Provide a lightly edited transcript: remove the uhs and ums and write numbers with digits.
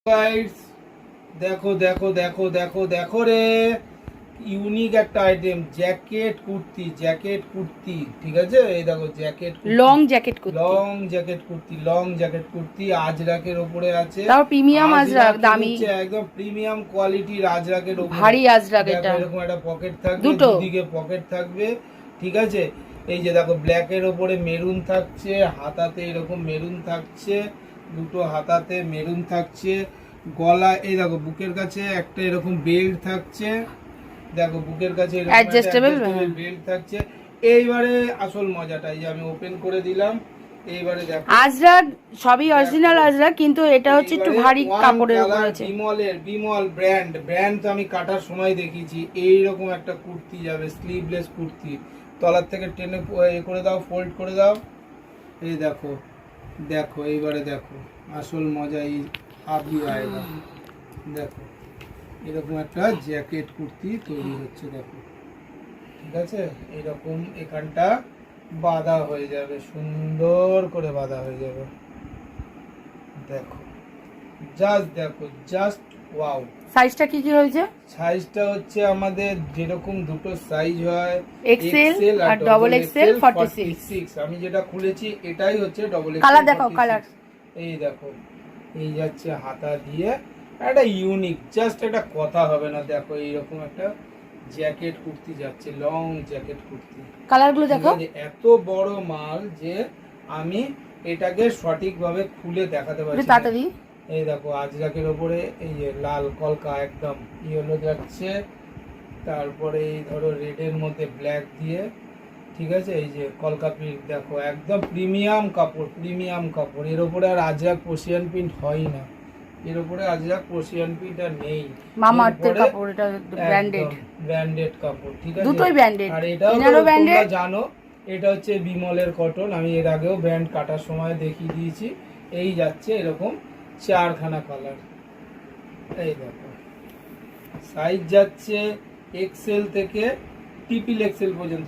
Guys দেখো দেখো দেখো দেখো দেখো রে, ইউনিক একটা আইটেম, জ্যাকেট কুর্তি। ঠিক আছে, এই দেখো jacket, long jacket kurti, long jacket kurti আজরাকের উপরে আছে। তাও প্রিমিয়াম আজরাক, দামি, একদম প্রিমিয়াম কোয়ালিটির আজরাকের উপরে, ভারী আজরাক। এটা এরকম একটা পকেট থাকবে, দুটো দুদিকে পকেট থাকবে। ঠিক আছে, এই যে দেখো ব্ল্যাকের উপরে মেরুন থাকছে, হাতাতে এরকম মেরুন থাকছে, দুটো হাতাতে মেরুন থাকছে, গলা এই দেখো বুকের কাছে একটা এরকম বেল্ট থাকছে, দেখো বুকের কাছে অ্যাডজাস্টেবল বেল্ট থাকছে। এইবারে আসল মজাটা, এই যে আমি ওপেন করে দিলাম, এইবারে দেখো আজরাক সবই অরিজিনাল আজরাক, কিন্তু এটা হচ্ছে একটু ভারী কাপড়ের উপর আছে। বিমল ব্র্যান্ড তো আমি কাটার সময় দেখিয়েছি। এইরকম একটা কুর্তি যাবে, স্লিভলেস কুর্তি, তলার থেকে টেনে করে দাও, ফোল্ড করে দাও। এই দেখো দেখো এইবারে দেখো আসল মজা, এই আবি আয়েগা। দেখো এরকম একটা জ্যাকেট কুর্তি তৈরি হচ্ছে, দেখো ঠিক আছে, এরকম এখানটা বাঁধা হয়ে যাবে, সুন্দর করে বাঁধা হয়ে যাবে। দেখো জাস্ট ওয়াও। সাইজটা কি হয়েছে? সাইজটা হচ্ছে আমাদের যেরকম দুটো সাইজ হয়, এক্সেল আর ডবল এক্সেল 46। আমি যেটা খুলেছি এটাই হচ্ছে ডবল এক্সেল। কালার দেখাও, কালার এই দেখো, এই যাচ্ছে হাতা দিয়ে, একটা ইউনিক, জাস্ট একটা কথা হবে না। দেখো এইরকম একটা জ্যাকেট কুর্তি যাচ্ছে, লং জ্যাকেট কুর্তি। কালারগুলো দেখো, এত বড় মাল যে আমি এটাকে সঠিকভাবে খুলে দেখাতে পারছি না। তাড়াতাড়ি। এই দেখো আজরাকের ওপরে এই যে লাল কলকা একদম ইয়েলো যাচ্ছে, তারপরে এই ধরো রেডের মধ্যে ব্ল্যাক দিয়ে, ঠিক আছে, এই যে কলকা প্রিন্ট, দেখো একদম প্রিমিয়াম কাপড়। এর উপরে আর আজরাক পার্সিয়ান প্রিন্ট হয় না, এর উপরে আজরাক পার্সিয়ান প্রিন্ট আর নেই। মামা আর্থের কাপড়, এটা ব্র্যান্ডেড কাপড়, ঠিক আছে, দুটোই ব্র্যান্ডেড। আর এটাও তোমরা জানো এটা হচ্ছে বিমলের কটন। আমি এর আগেও ব্র্যান্ড কাটার সময় দেখিয়ে দিয়েছি। এই যাচ্ছে এরকম 4খানা কালার, এই দেখো সাইজ যাচ্ছে এক্সেল থেকে ট্রিপল এক্সেল পর্যন্ত।